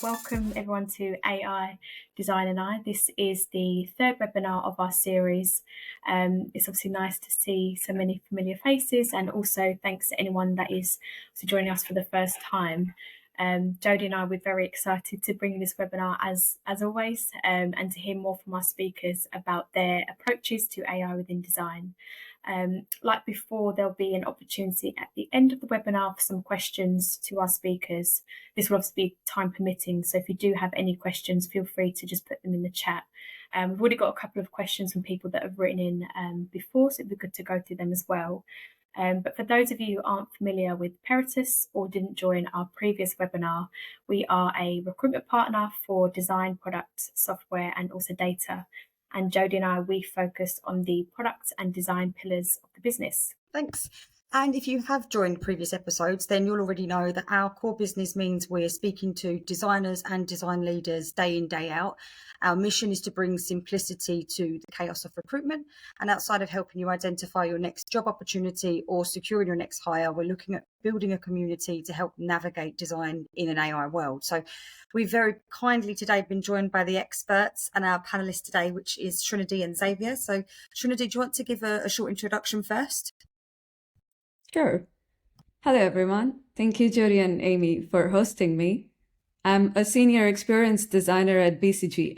welcome everyone to AI, Design and I. This is the third webinar of our series. It's obviously nice to see so many familiar faces, and also thanks to anyone that is joining us for the first time. Jodie and I, we're very excited to bring this webinar as always, and to hear more from our speakers about their approaches to AI within design. Like before, there'll be an opportunity at the end of the webinar for some questions to our speakers. This will obviously be time permitting, so if you do have any questions, feel free to just put them in the chat. We've already got a couple of questions from people that have written in before, so it'd be good to go through them as well. But for those of you who aren't familiar with Peritus or didn't join our previous webinar, we are a recruitment partner for design, products, software, and also data. And Jodie and I, we focus on the product and design pillars of the business. Thanks. And if you have joined previous episodes, then you'll already know that our core business means we're speaking to designers and design leaders day in, day out. Our mission is to bring simplicity to the chaos of recruitment. And outside of helping you identify your next job opportunity or securing your next hire, we're looking at building a community to help navigate design in an AI world. So we've very kindly today been joined by the experts and our panelists today, which is Trinity and Xavier. So Trinity, do you want to give a short introduction first? Sure. Hello, everyone. Thank you, Jodie and Amy, for hosting me. I'm a senior experience designer at BCG.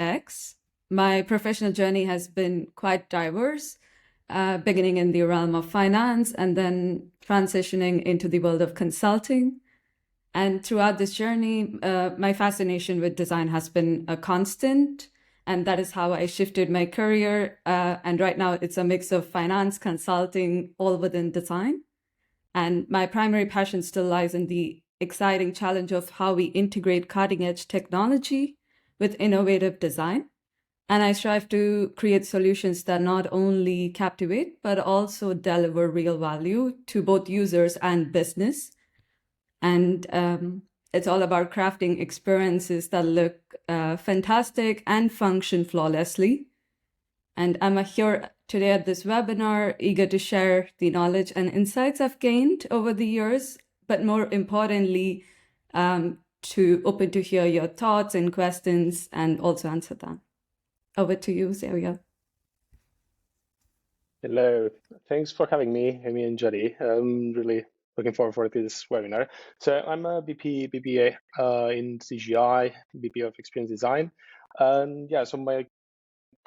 My professional journey has been quite diverse, beginning in the realm of finance and then transitioning into the world of consulting. And throughout this journey, my fascination with design has been a constant, and that is how I shifted my career. And right now, it's a mix of finance, consulting, all within design. And my primary passion still lies in the exciting challenge of how we integrate cutting-edge technology with innovative design. And I strive to create solutions that not only captivate, but also deliver real value to both users and business. And it's all about crafting experiences that look fantastic and function flawlessly. And I'm here today at this webinar, eager to share the knowledge and insights I've gained over the years, but more importantly, open to hear your thoughts and questions and also answer them. Over to you, Xavier. Hello, thanks for having me, Amy and Jodie. I'm really looking forward for this webinar. So I'm a BPA in CGI, BP of Experience Design. And yeah, so my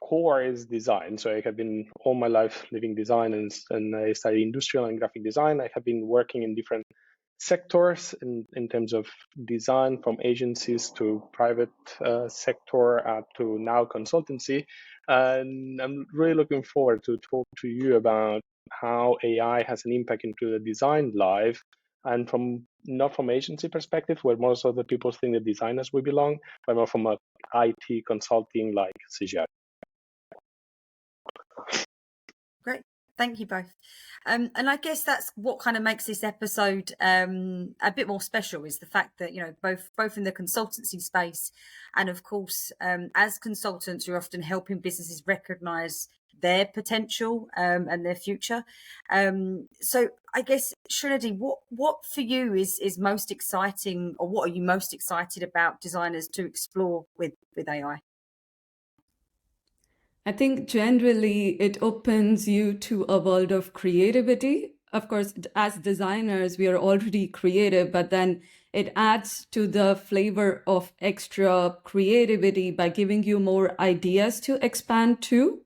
core is design. So I have been all my life living design, and I studied industrial and graphic design. I have been working in different sectors in terms of design, from agencies to private sector up to now consultancy. And I'm really looking forward to talk to you about how AI has an impact into the design life, and not from agency perspective, where most of the people think that designers will belong, but more from a IT consulting like CGI. Great. Thank you both. And I guess that's what kind of makes this episode a bit more special, is the fact that, both in the consultancy space and of course, as consultants, you're often helping businesses recognize their potential and their future. So I guess, Trinity, what for you is most exciting, or what are you most excited about designers to explore with AI? I think generally it opens you to a world of creativity. Of course, as designers, we are already creative, but then it adds to the flavor of extra creativity by giving you more ideas to expand to.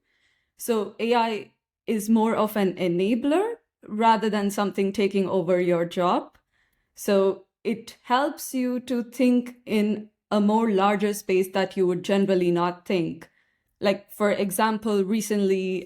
So AI is more of an enabler rather than something taking over your job. So it helps you to think in a more larger space that you would generally not think. Like, for example, recently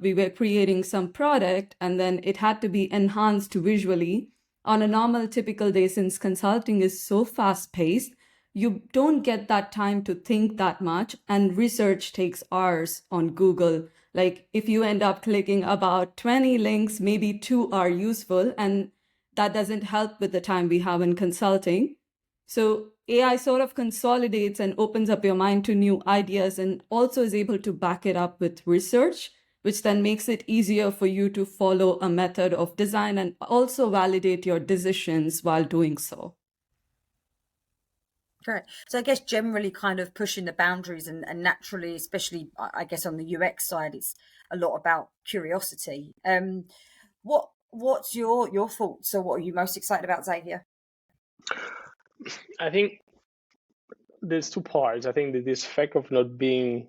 we were creating some product and then it had to be enhanced visually. On a normal, typical day, since consulting is so fast paced, you don't get that time to think that much, and research takes hours on Google. Like, if you end up clicking about 20 links, maybe 2 are useful, and that doesn't help with the time we have in consulting. So AI sort of consolidates and opens up your mind to new ideas, and also is able to back it up with research, which then makes it easier for you to follow a method of design and also validate your decisions while doing so. Great. So I guess generally kind of pushing the boundaries and naturally, especially I guess on the UX side, it's a lot about curiosity. What's your thoughts, or what are you most excited about, Xavier? I think there's two parts. I think that this fact of not being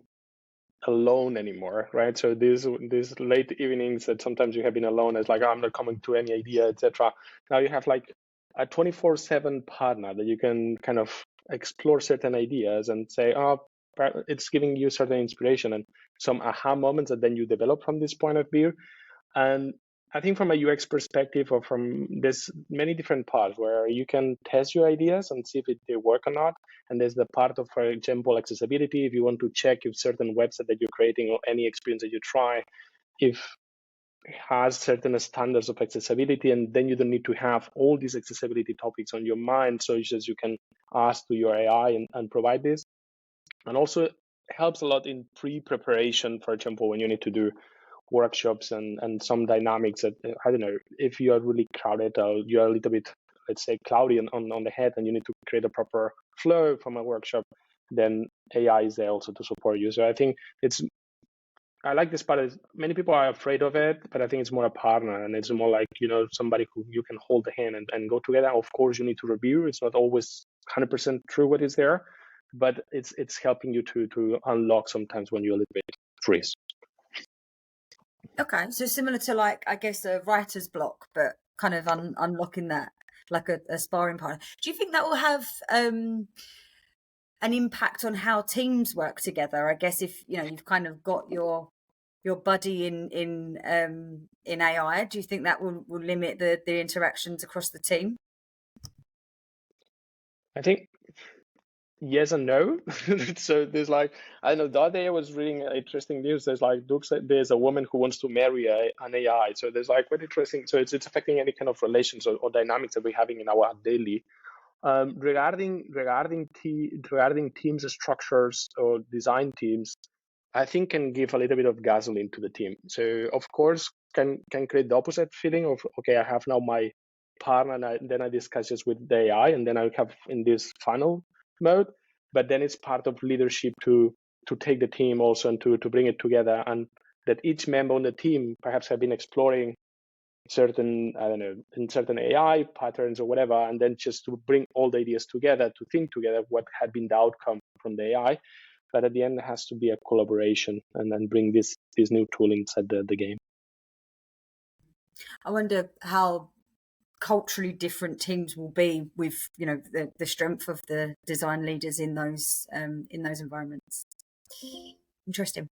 alone anymore, right? So these late evenings that sometimes you have been alone, as like, oh, I'm not coming to any idea, etc. Now you have like a 24/7 partner that you can kind of explore certain ideas and say, oh, it's giving you certain inspiration and some aha moments that then you develop from this point of view. And I think from a UX perspective, or from there's many different parts where you can test your ideas and see if they work or not. And there's the part of, for example, accessibility. If you want to check if certain website that you're creating or any experience that you try, if it has certain standards of accessibility, and then you don't need to have all these accessibility topics on your mind. So it's just you can ask to your AI and provide this. And also helps a lot in pre-preparation, for example, when you need to do workshops and some dynamics that, I don't know, if you are really crowded or you're a little bit, let's say, cloudy on the head and you need to create a proper flow from a workshop, then AI is there also to support you. So I think I like this part. Many people are afraid of it, but I think it's more a partner, and it's more like, somebody who you can hold the hand and go together. Of course, you need to review. It's not always 100% true what is there, but it's helping you to unlock sometimes when you're a little bit freeze. Okay, so similar to like, I guess, a writer's block, but kind of unlocking that, like a sparring partner. Do you think that will have an impact on how teams work together? I guess if you've kind of got your buddy in AI, do you think that will limit the interactions across the team? I think yes and no. So there's like, I don't know, the other day I was reading interesting news. There's a woman who wants to marry an AI. So there's like quite interesting. So it's affecting any kind of relations or dynamics that we're having in our daily. Regarding teams structures or design teams, I think can give a little bit of gasoline to the team. So of course can create the opposite feeling of, okay, I have now my partner, and then I discuss this with the AI, and then I have in this funnel mode. But then it's part of leadership to take the team also and to bring it together, and that each member on the team perhaps have been exploring certain, I don't know, in certain AI patterns or whatever, and then just to bring all the ideas together, to think together what had been the outcome from the AI. But at the end, it has to be a collaboration and then bring this new tool inside the game. I wonder how culturally different teams will be with the strength of the design leaders in those environments. Interesting.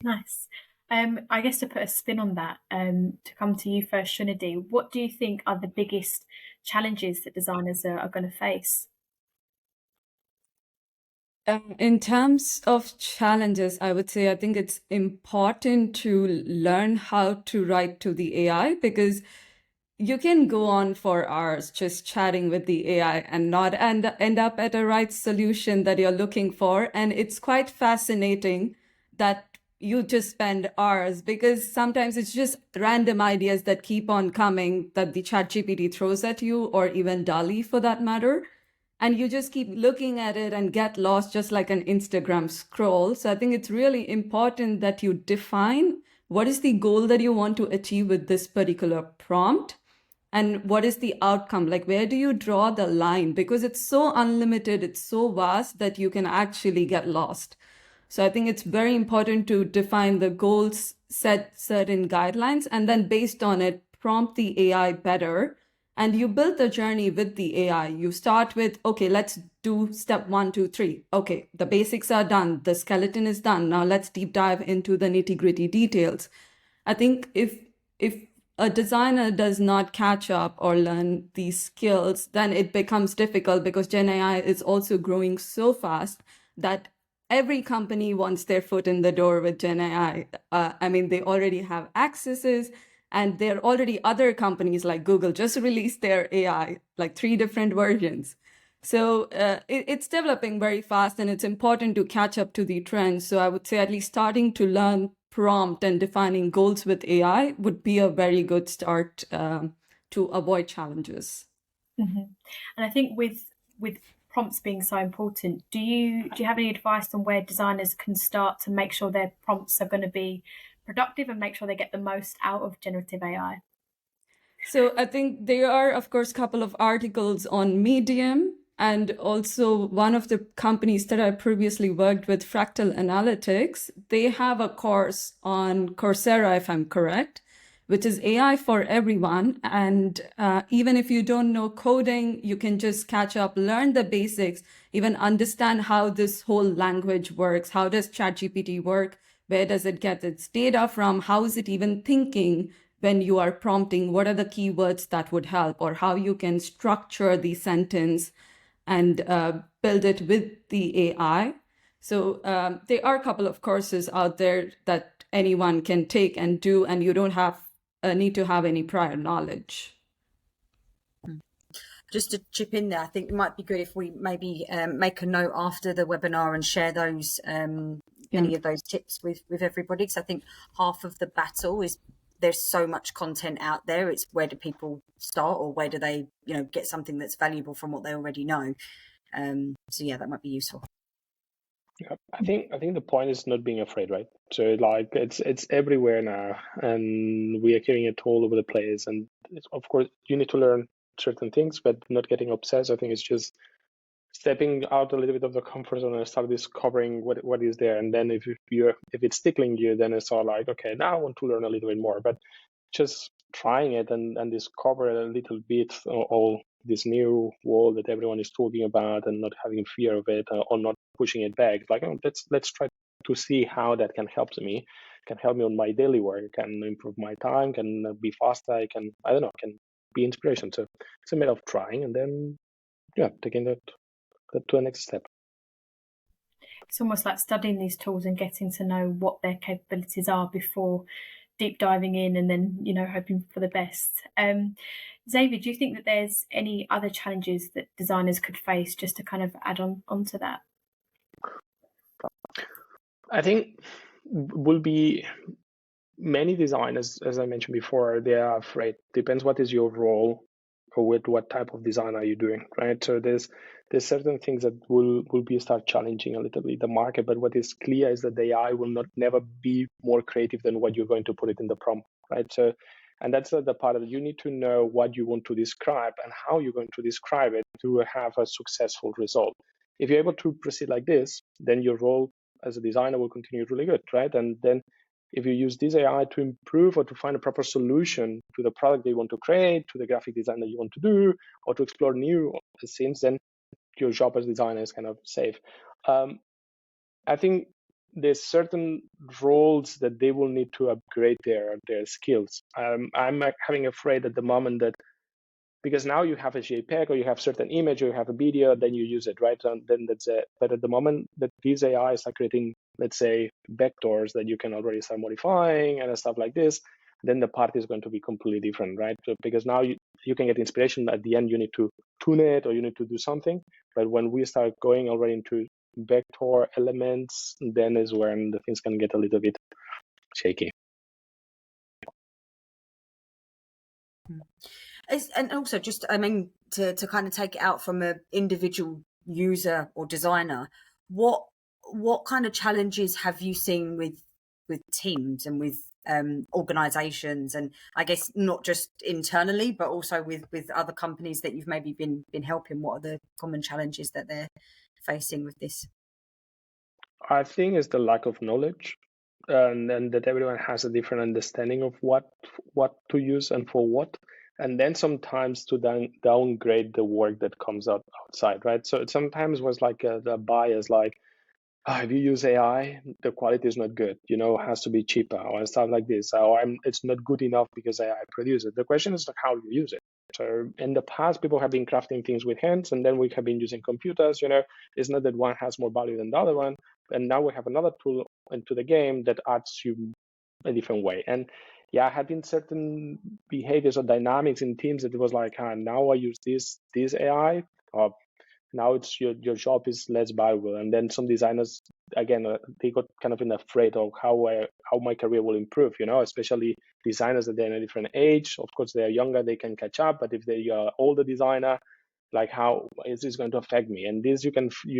Nice. I guess to put a spin on that, to come to you first, Shunadi, what do you think are the biggest challenges that designers are going to face? In terms of challenges, I would say I think it's important to learn how to write to the AI, because you can go on for hours just chatting with the AI and not end up at a right solution that you're looking for. And it's quite fascinating that you just spend hours, because sometimes it's just random ideas that keep on coming that the ChatGPT throws at you, or even DALL-E for that matter. And you just keep looking at it and get lost, just like an Instagram scroll. So I think it's really important that you define what is the goal that you want to achieve with this particular prompt, and what is the outcome? Like, where do you draw the line? Because it's so unlimited, it's so vast that you can actually get lost. So I think it's very important to define the goals, set certain guidelines, and then based on it, prompt the AI better. And you build the journey with the AI. You start with, okay, let's do step 1, 2, 3. Okay, the basics are done. The skeleton is done. Now let's deep dive into the nitty-gritty details. I think if a designer does not catch up or learn these skills, then it becomes difficult, because Gen AI is also growing so fast that every company wants their foot in the door with Gen AI. I mean, they already have accesses, and there are already other companies like Google just released their AI, like 3 different versions. So it's developing very fast, and it's important to catch up to the trends. So I would say at least starting to learn prompt and defining goals with AI would be a very good start to avoid challenges. And I think with prompts being so important, do you have any advice on where designers can start to make sure their prompts are going to be productive and make sure they get the most out of generative AI? So I think there are, of course, a couple of articles on Medium, and also one of the companies that I previously worked with, Fractal Analytics, they have a course on Coursera, if I'm correct, which is AI for everyone. And even if you don't know coding, you can just catch up, learn the basics, even understand how this whole language works. How does ChatGPT work? Where does it get its data from? How is it even thinking when you are prompting? What are the keywords that would help, or how you can structure the sentence and build it with the AI. So there are a couple of courses out there that anyone can take and do, and you don't have need to have any prior knowledge. Just to chip in there, I think it might be good if we maybe make a note after the webinar and share those any of those tips with everybody, because I think half of the battle is there's so much content out there. It's where do people start, or where do they get something that's valuable from what they already know. So yeah, that might be useful. Yeah, I think the point is not being afraid, right? So like it's everywhere now, and we are hearing it all over the place. And of course, you need to learn certain things, but not getting obsessed. I think it's just stepping out a little bit of the comfort zone and start discovering what is there. And then if it's tickling you, then it's all like, okay, now I want to learn a little bit more. But just trying it and discover a little bit all this new world that everyone is talking about, and not having fear of it, or not pushing it back. Like, oh, let's try to see how that can help me on my daily work, can improve my time, can be faster, I don't know, can be inspiration. So it's a matter of trying, and then taking that to the next step. It's almost like studying these tools and getting to know what their capabilities are before deep diving in, and then hoping for the best. Xavier, do you think that there's any other challenges that designers could face, just to kind of add on to that? I think will be many designers, as I mentioned before, they are afraid. Depends what is your role, or with what type of design are you doing, right? So there's certain things that will start challenging a little bit the market. But what is clear is that the AI will never be more creative than what you're going to put it in the prompt, right? So, and that's the part of it. You need to know what you want to describe and how you're going to describe it to have a successful result. If you're able to proceed like this, then your role as a designer will continue really good, right? And then if you use this AI to improve or to find a proper solution to the product that you want to create, to the graphic design that you want to do, or to explore new scenes, then your job as designer is kind of safe. I think there's certain roles that they will need to upgrade their skills. I'm having afraid at the moment that, because now you have a JPEG, or you have certain image, or you have a video, then you use it, right? And then that's it. But at the moment that these AIs are creating, let's say, vectors that you can already start modifying and stuff like this, then the part is going to be completely different, right? So, because now you can get inspiration. At the end, you need to tune it, or you need to do something. But when we start going already into vector elements, then is when the things can get a little bit shaky. And also, just to kind of take it out from an individual user or designer, what kind of challenges have you seen with teams and with organizations, and I guess not just internally but also with other companies that you've maybe been helping? What are the common challenges that they're facing with this? I think it's the lack of knowledge, and that everyone has a different understanding of what to use and for what, and then sometimes to downgrade the work that comes outside, right? So it sometimes was like the bias, like, if you use AI, the quality is not good, it has to be cheaper, or stuff like this, or it's not good enough because AI produced it. The question is like how you use it. So in the past, people have been crafting things with hands, and then we have been using computers. It's not that one has more value than the other one, and now we have another tool into the game that adds you a different way. And yeah, I had been certain behaviors or dynamics in teams that it was like, now I use this AI, or now it's your job is less valuable. And then some designers, again, they got kind of afraid of how my career will improve, especially designers that they're in a different age. Of course, they're younger, they can catch up, but if they are older designer, like, how is this going to affect me? And this you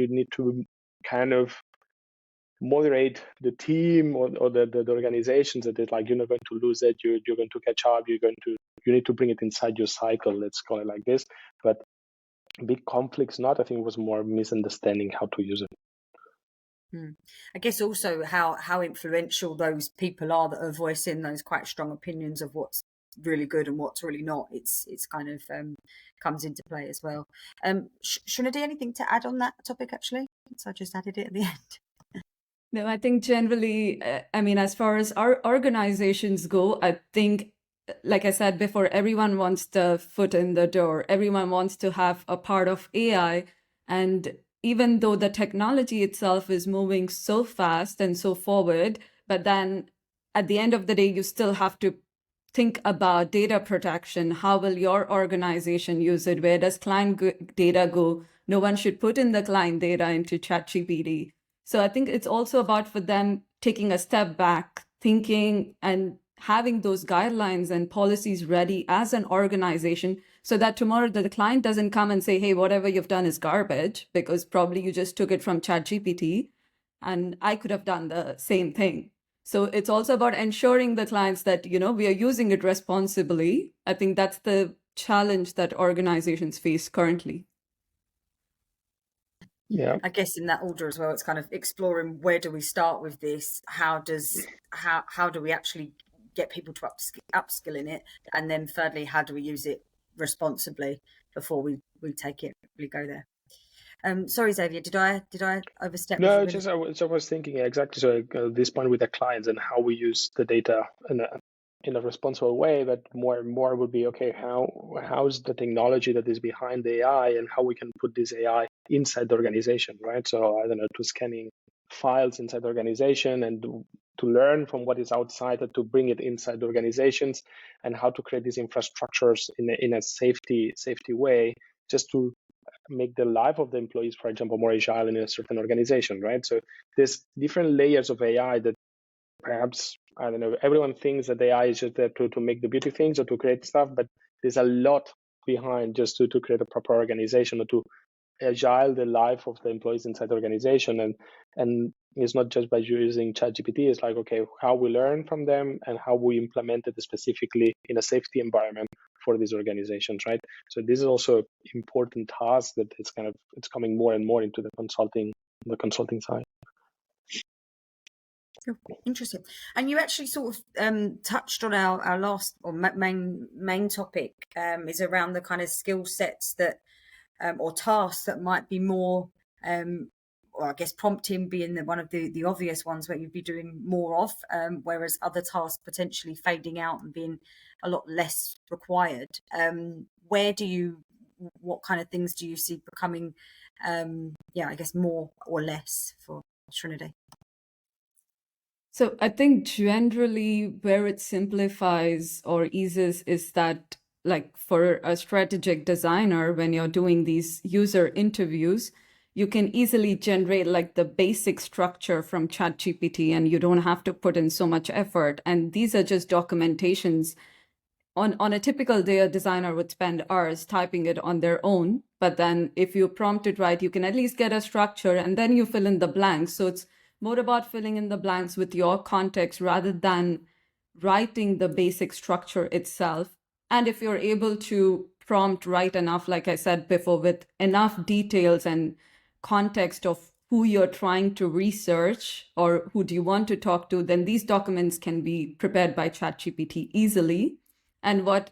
need to kind of moderate the team or the organizations, that it's like, you're not going to lose it, you're going to catch up, you need to bring it inside your cycle, let's call it like this. But big conflicts not, I think it was more misunderstanding how to use it. I guess also how influential those people are that are voicing those quite strong opinions of what's really good and what's really not. It's kind of comes into play as well. Srinidhi, anything to add on that topic actually? So I just added it at the end. No, I think generally, as far as our organizations go, I think, like I said before, everyone wants the foot in the door. Everyone wants to have a part of AI. And even though the technology itself is moving so fast and so forward, but then at the end of the day, you still have to think about data protection. How will your organization use it? Where does client data go? No one should put in the client data into ChatGPT. So I think it's also about for them taking a step back, thinking and having those guidelines and policies ready as an organization, so that tomorrow the client doesn't come and say, hey, whatever you've done is garbage, because probably you just took it from ChatGPT and I could have done the same thing. So it's also about ensuring the clients that, we are using it responsibly. I think that's the challenge that organizations face currently. Yeah, I guess in that order as well, it's kind of exploring, where do we start with this? How do we actually get people to upskill in it? And then thirdly, how do we use it responsibly before we take it, really go there? Sorry, Xavier, did I overstep? no, just I was thinking exactly. So this point with the clients and how we use the data in a responsible way, but more and more would be, okay, how's the technology that is behind the AI, and how we can put this AI inside the organization, right? So I don't know, to scanning files inside the organization and to learn from what is outside and to bring it inside the organizations, and how to create these infrastructures in a safety way, just to make the life of the employees, for example, more agile in a certain organization, right? So there's different layers of AI that perhaps, I don't know, everyone thinks that AI is just there to make the beauty things or to create stuff, but there's a lot behind just to create a proper organization or to agile the life of the employees inside the organization. And it's not just by using ChatGPT, it's like, okay, how we learn from them and how we implement it specifically in a safety environment for these organizations, right? So this is also an important task that it's coming more and more into the consulting side. Interesting. And you actually sort of touched on our last or main topic is around the kind of skill sets that or tasks that might be more or I guess prompting being one of the obvious ones where you'd be doing more of, whereas other tasks potentially fading out and being a lot less required. What kind of things do you see becoming I guess more or less for Srinidhi? So I think generally where it simplifies or eases is that, like, for a strategic designer, when you're doing these user interviews, you can easily generate like the basic structure from ChatGPT, and you don't have to put in so much effort. And these are just documentations. On a typical day, a designer would spend hours typing it on their own. But then if you prompt it right, you can at least get a structure, and then you fill in the blanks. So it's more about filling in the blanks with your context rather than writing the basic structure itself. And if you're able to prompt right enough, like I said before, with enough details and context of who you're trying to research or who do you want to talk to, then these documents can be prepared by ChatGPT easily. And what,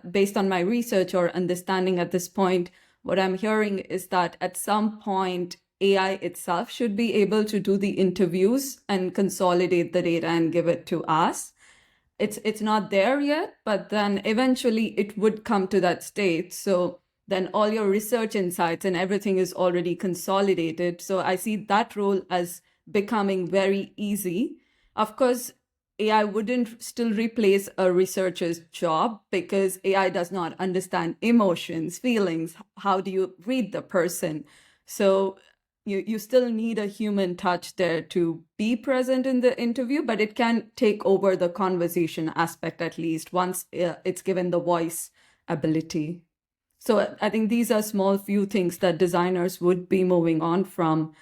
based on my research or understanding at this point, what I'm hearing is that at some point, AI itself should be able to do the interviews and consolidate the data and give it to us. It's not there yet, but then eventually it would come to that state. So then all your research insights and everything is already consolidated. So I see that role as becoming very easy. Of course, AI wouldn't still replace a researcher's job because AI does not understand emotions, feelings. How do you read the person? So you still need a human touch there to be present in the interview, but it can take over the conversation aspect at least once it's given the voice ability. So I think these are small few things that designers would be moving on from,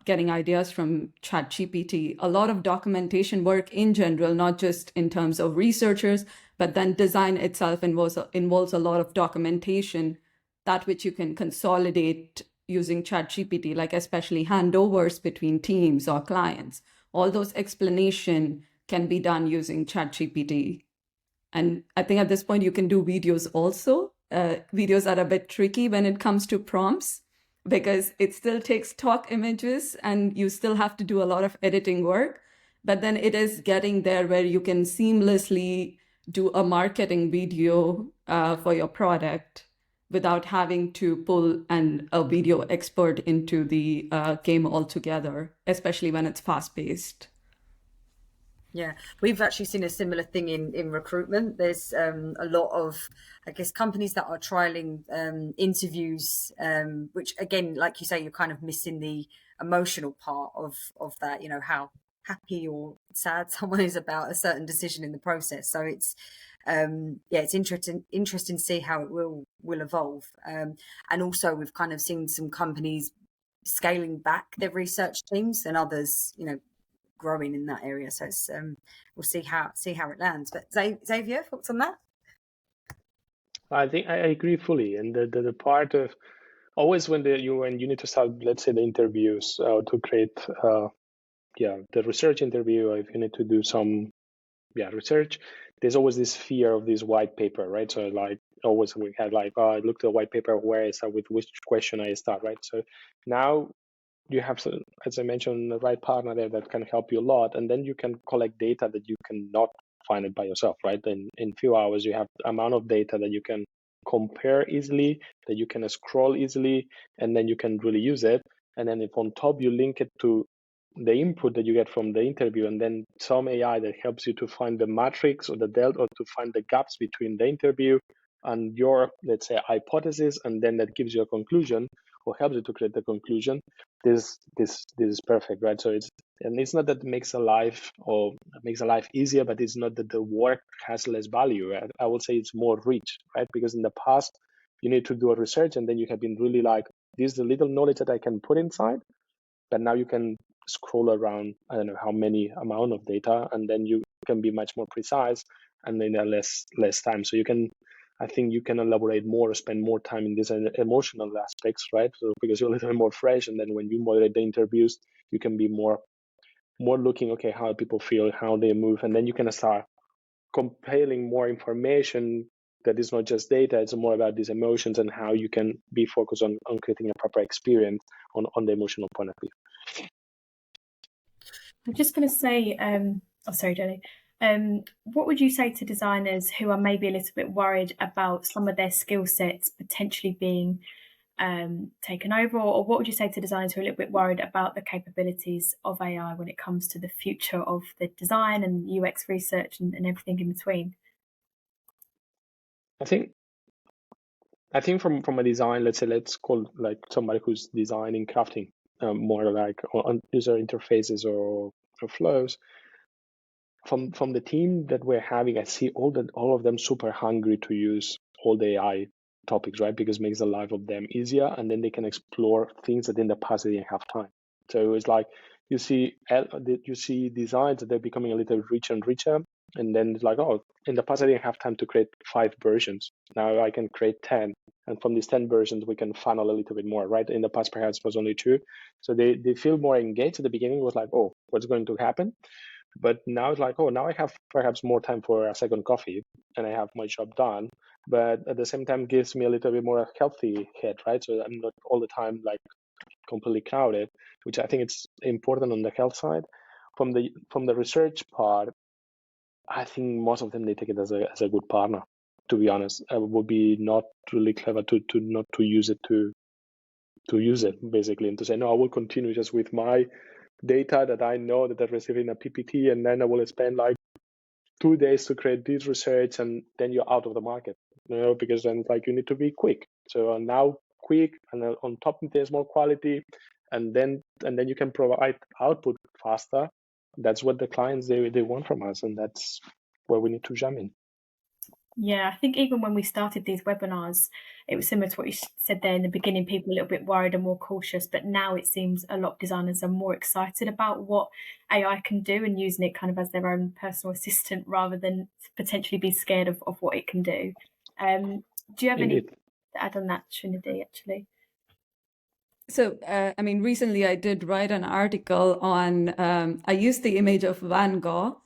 getting ideas from ChatGPT. A lot of documentation work in general, not just in terms of researchers, but then design itself involves a lot of documentation, that which you can consolidate using ChatGPT, like especially handovers between teams or clients. All those explanation can be done using ChatGPT. And I think at this point you can do videos also. Videos are a bit tricky when it comes to prompts because it still takes stock images and you still have to do a lot of editing work. But then it is getting there where you can seamlessly do a marketing video for your product without having to pull a video expert into the game altogether, especially when it's fast-paced. Yeah, we've actually seen a similar thing in recruitment. There's a lot of, I guess, companies that are trialing interviews, which again, like you say, you're kind of missing the emotional part of that. You know, how happy or sad someone is about a certain decision in the process. So it's it's interesting to see how it will evolve. And also, we've kind of seen some companies scaling back their research teams, and others, you know, growing in that area. So it's we'll see how it lands. But Xavier, thoughts on that? I think I agree fully. And the part of always when you need to start, let's say, the interviews to create the research interview, if you need to do some research, there's always this fear of this white paper, right? So like always we had like, oh, I looked at the white paper, where I start with, which question I start, right? So now you have, as I mentioned, the right partner there that can help you a lot, and then you can collect data that you cannot find it by yourself, right? In few hours, you have amount of data that you can compare easily, that you can scroll easily, and then you can really use it. And then if on top you link it to the input that you get from the interview, and then some AI that helps you to find the matrix or the delta, or to find the gaps between the interview and your, let's say, hypothesis, and then that gives you a conclusion or helps you to create the conclusion. This is perfect, right? So it's not that it makes a life easier, but it's not that the work has less value. I would say it's more rich, right? Because in the past you need to do a research, and then you have been really like, this is the little knowledge that I can put inside, but now you can scroll around, I don't know how many amount of data, and then you can be much more precise, and then less time. So I think you can elaborate more, or spend more time in these emotional aspects, right? So because you're a little bit more fresh, and then when you moderate the interviews, you can be more looking, okay, how people feel, how they move, and then you can start compiling more information that is not just data, it's more about these emotions and how you can be focused on creating a proper experience on the emotional point of view. I'm just going to say, sorry, Jenny. What would you say to designers who are maybe a little bit worried about some of their skill sets potentially being taken over, or what would you say to designers who are a little bit worried about the capabilities of AI when it comes to the future of the design and UX research and everything in between? I think from a design, let's call like somebody who's designing, crafting more like on user interfaces or flows. From the team that we're having, I see all of them super hungry to use all the AI topics, right? Because it makes the life of them easier, and then they can explore things that in the past they didn't have time. So it's like you see designs that they're becoming a little richer and richer, and then it's like, oh, in the past I didn't have time to create 5 versions. Now I can create 10, and from these 10 versions we can funnel a little bit more, right? In the past perhaps it was only 2, so they feel more engaged. At the beginning it was like, oh, what's going to happen? But now it's like, oh, now I have perhaps more time for a second coffee, and I have my job done. But at the same time, gives me a little bit more healthy head, right? So I'm not all the time like completely crowded, which I think it's important on the health side. From the research part, I think most of them, they take it as a good partner. To be honest, it would be not really clever to not to use it to use it basically, and to say no, I will continue just with my data that I know that I received in a PPT, and then I will spend like 2 days to create this research, and then you're out of the market, because then like you need to be quick. So now quick, and on top there's more quality, and then you can provide output faster. That's what the clients they want from us, and that's where we need to jump in. Yeah, I think even when we started these webinars, it was similar to what you said there in the beginning, people a little bit worried and more cautious, but now it seems a lot of designers are more excited about what AI can do and using it kind of as their own personal assistant rather than potentially be scared of what it can do. Do you have any to add on that, Trinity, actually? So, recently I did write an article on, I used the image of Van Gogh.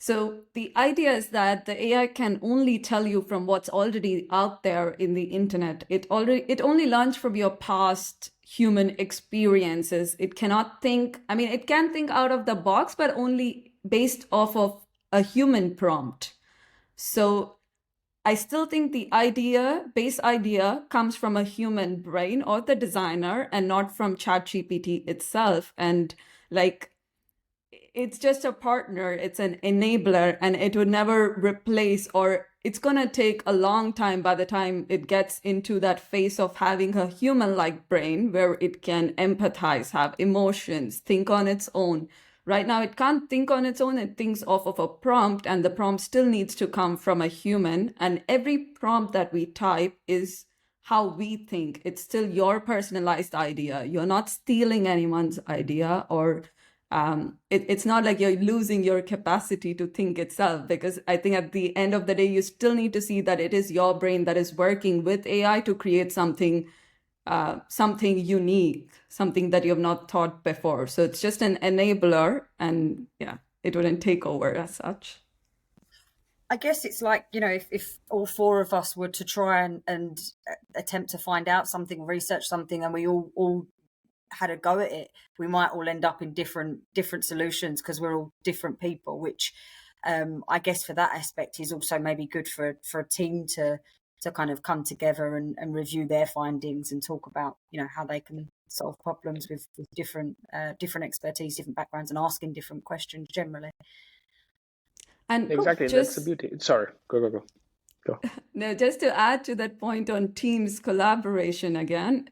So the idea is that the AI can only tell you from what's already out there in the internet. It only learns from your past human experiences. It cannot think, it can think out of the box, but only based off of a human prompt. So I still think the base idea comes from a human brain or the designer and not from ChatGPT itself. And it's just a partner, it's an enabler, and it would never replace, or it's going to take a long time by the time it gets into that phase of having a human-like brain where it can empathize, have emotions, think on its own. Right now, it can't think on its own. It thinks off of a prompt, and the prompt still needs to come from a human. And every prompt that we type is how we think. It's still your personalized idea. You're not stealing anyone's idea, or it's not like you're losing your capacity to think itself, because I think at the end of the day, you still need to see that it is your brain that is working with AI to create something unique, something that you have not thought before. So it's just an enabler, and it wouldn't take over as such. I guess it's like, if all four of us were to try and attempt to find out something, research something, and we all had a go at it, we might all end up in different solutions because we're all different people, which I guess for that aspect is also maybe good for a team to kind of come together and review their findings and talk about how they can solve problems with different expertise, different backgrounds, and asking different questions generally. And exactly, that's the beauty. Sorry, go. No, just to add to that point on teams collaboration again,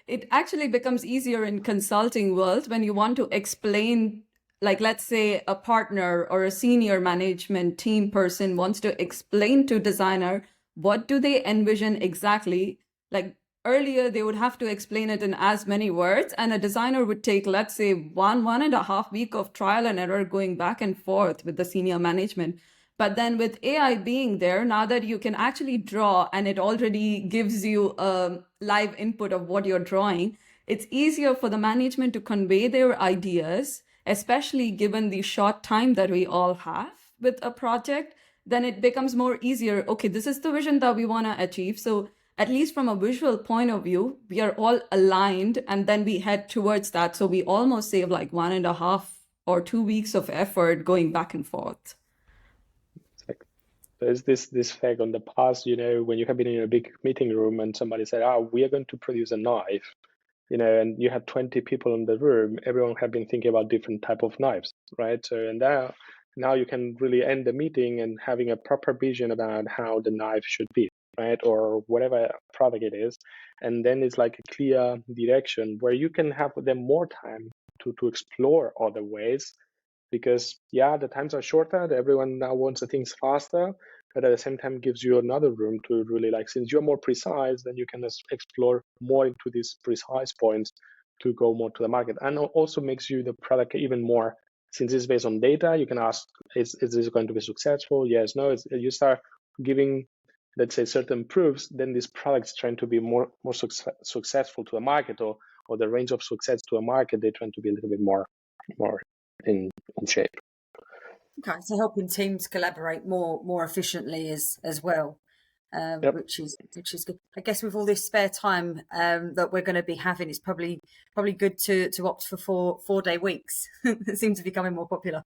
it actually becomes easier in consulting world when you want to explain, like let's say a partner or a senior management team person wants to explain to designer what do they envision exactly. Like earlier, they would have to explain it in as many words, and a designer would take, let's say, 1.5 week of trial and error going back and forth with the senior management. But then with AI being there, now that you can actually draw and it already gives you a live input of what you're drawing, it's easier for the management to convey their ideas, especially given the short time that we all have with a project. Then it becomes more easier. Okay, this is the vision that we want to achieve. So at least from a visual point of view, we are all aligned, and then we head towards that. So we almost save like 1.5 or 2 weeks of effort going back and forth. There's this fact on the past, when you have been in a big meeting room and somebody said, we are going to produce a knife, and you had 20 people in the room, everyone had been thinking about different type of knives, right? So, and now you can really end the meeting and having a proper vision about how the knife should be, right? Or whatever product it is. And then it's like a clear direction where you can have them more time to explore other ways. Because the times are shorter, everyone now wants the things faster, but at the same time gives you another room to really, since you're more precise, then you can explore more into these precise points to go more to the market. And also makes you the product even more, since it's based on data, you can ask, is this going to be successful? Yes, no. You start giving, let's say, certain proofs, then this product is trying to be more successful to the market, or the range of success to a market, they trying to be a little bit more in shape. Okay, so helping teams collaborate more efficiently as well, which is good. I guess with all this spare time that we're going to be having, it's probably good to opt for 4-day weeks. It seems to be becoming more popular.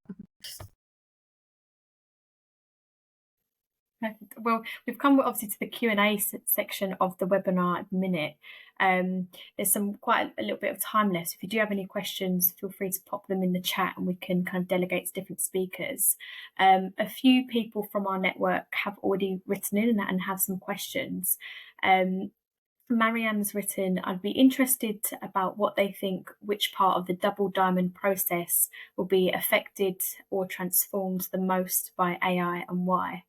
Perfect. Well, we've come obviously to the Q&A section of the webinar at the minute. There's quite a little bit of time left. So if you do have any questions, feel free to pop them in the chat and we can kind of delegate to different speakers. A few people from our network have already written in and have some questions. Marianne's written, I'd be interested about what they think which part of the double diamond process will be affected or transformed the most by AI and why.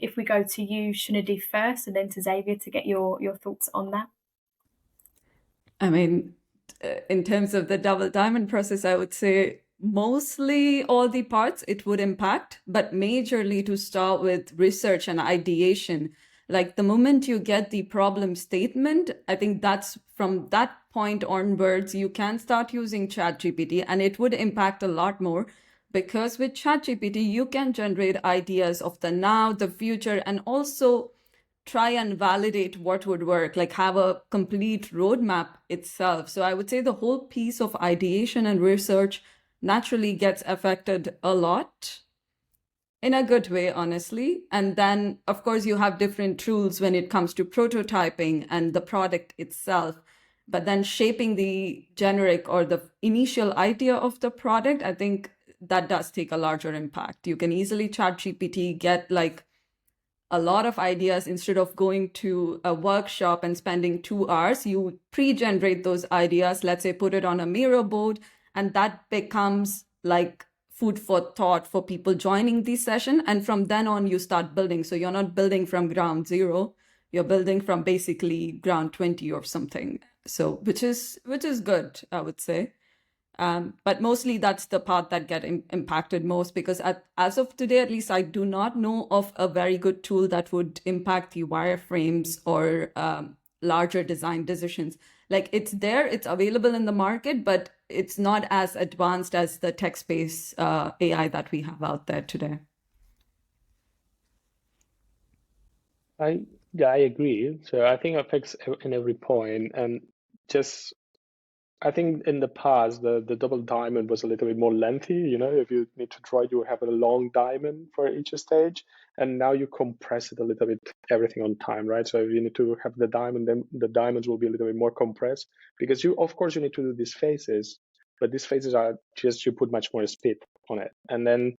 If we go to you, Shunadi, first, and then to Xavier to get your thoughts on that. I mean, in terms of the double diamond process, I would say mostly all the parts it would impact, but majorly to start with research and ideation. Like the moment you get the problem statement, I think that's from that point onwards, you can start using ChatGPT and it would impact a lot more. Because with ChatGPT, you can generate ideas of the now, the future, and also try and validate what would work, like have a complete roadmap itself. So I would say the whole piece of ideation and research naturally gets affected a lot in a good way, honestly. And then, of course, you have different tools when it comes to prototyping and the product itself. But then shaping the generic or the initial idea of the product, I think that does take a larger impact. You can easily ChatGPT get like a lot of ideas. Instead of going to a workshop and spending 2 hours, you pre-generate those ideas, let's say put it on a Miro board, and that becomes like food for thought for people joining the session. And from then on, you start building. So you're not building from ground zero, you're building from basically ground 20 or something. So which is good, I would say. But mostly that's the part that get impacted most, because as of today, at least, I do not know of a very good tool that would impact the wireframes or larger design decisions. Like it's there, it's available in the market, but it's not as advanced as the text-based AI that we have out there today. I agree. So I think it affects in every point, and just I think in the past the double diamond was a little bit more lengthy. You know, if you need to draw, you have a long diamond for each stage, and now you compress it a little bit, everything on time, right? So if you need to have the diamond, then the diamonds will be a little bit more compressed, because you, of course, you need to do these phases, but these phases are just you put much more speed on it, and then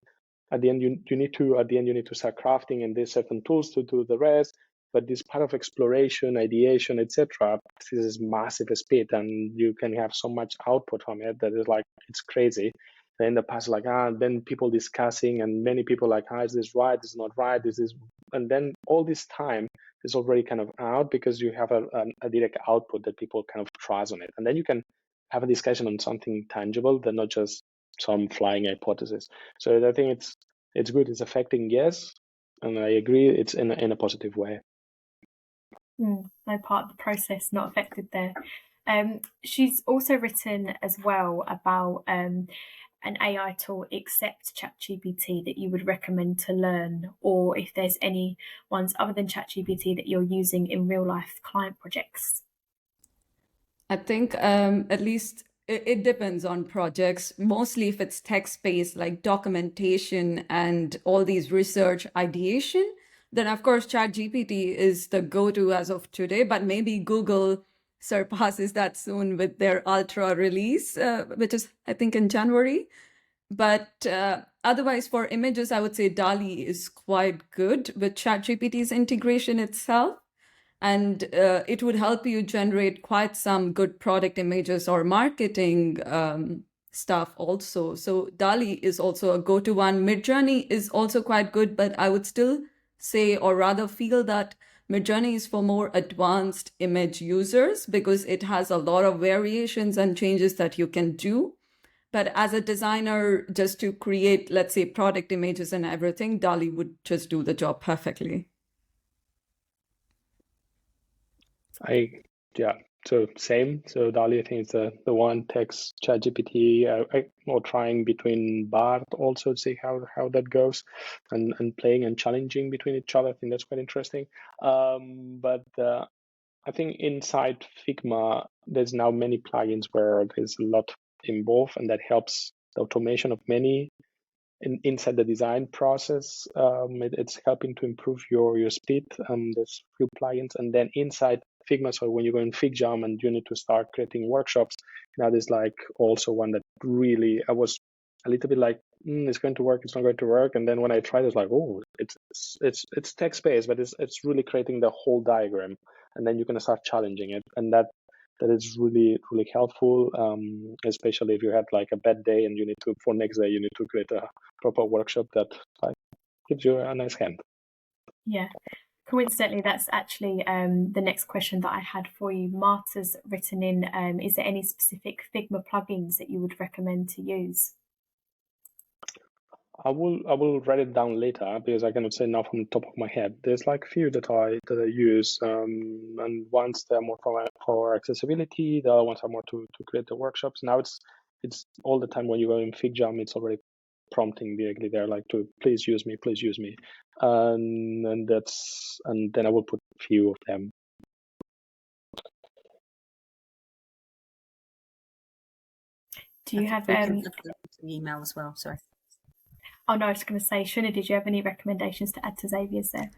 at the end you need to start crafting and there's certain tools to do the rest. But this part of exploration, ideation, etc., this is massive speed, and you can have so much output from it that is like it's crazy. In the past, like then people discussing, and many people like, is this right? This is not right. This is, and then all this time is already kind of out because you have a direct output that people kind of trust on it, and then you can have a discussion on something tangible, than not just some flying hypothesis. So I think it's good. It's affecting, yes, and I agree. It's in a positive way. No part of the process not affected there. She's also written as well about an AI tool except ChatGPT that you would recommend to learn, or if there's any ones other than ChatGPT that you're using in real life client projects. I think at least it depends on projects. Mostly if it's text-based, like documentation and all these research ideation, then of course ChatGPT is the go-to as of today, but maybe Google surpasses that soon with their Ultra release, which is, I think, in January. But otherwise, for images, I would say DALL-E is quite good with ChatGPT's integration itself. And it would help you generate quite some good product images or marketing stuff also. So DALL-E is also a go-to one. Midjourney is also quite good, but I would still say, or rather feel, that Midjourney is for more advanced image users because it has a lot of variations and changes that you can do. But as a designer, just to create, let's say, product images and everything, DALL-E would just do the job perfectly. So same. So DALL-E, I think it's the one. Text, ChatGPT, or trying between Bard also to see how that goes, and playing and challenging between each other. I think that's quite interesting. But I think inside Figma, there's now many plugins where there's a lot involved, and that helps the automation of many inside the design process. It's helping to improve your speed. There's few plugins, and then inside Figma, so when you go in FigJam and you need to start creating workshops, now there's like also one that really I was a little bit like, it's going to work, it's not going to work, and then when I tried, it's like, oh, it's text based, but it's really creating the whole diagram, and then you can start challenging it, and that is really helpful, especially if you had like a bad day and you need to, for next day, you need to create a proper workshop that like gives you a nice hand. Yeah. Coincidentally, that's actually the next question that I had for you. Marta's written in, is there any specific Figma plugins that you would recommend to use? I will write it down later because I cannot say now from the top of my head. There's like a few that I use, and ones they're more for accessibility. The other ones are more to create the workshops. Now it's all the time when you go in FigJam, it's already prompting directly there, like to please use me, and then I will put a few of them. Do you have email as well? Sorry. Oh no, I was going to say, Shuna, did you have any recommendations to add to Xavier's there?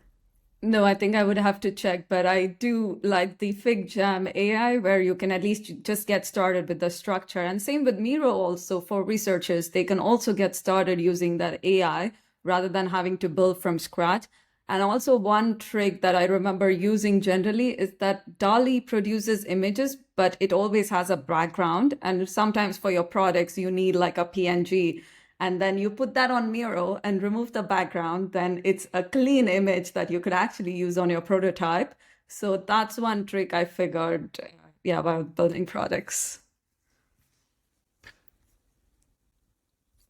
No, I think I would have to check, but I do like the FigJam AI, where you can at least just get started with the structure. And same with Miro also for researchers. They can also get started using that AI rather than having to build from scratch. And also one trick that I remember using generally is that DALL-E produces images, but it always has a background. And sometimes for your products, you need like a PNG. And then you put that on Miro and remove the background, then it's a clean image that you could actually use on your prototype. So that's one trick I figured, while building products.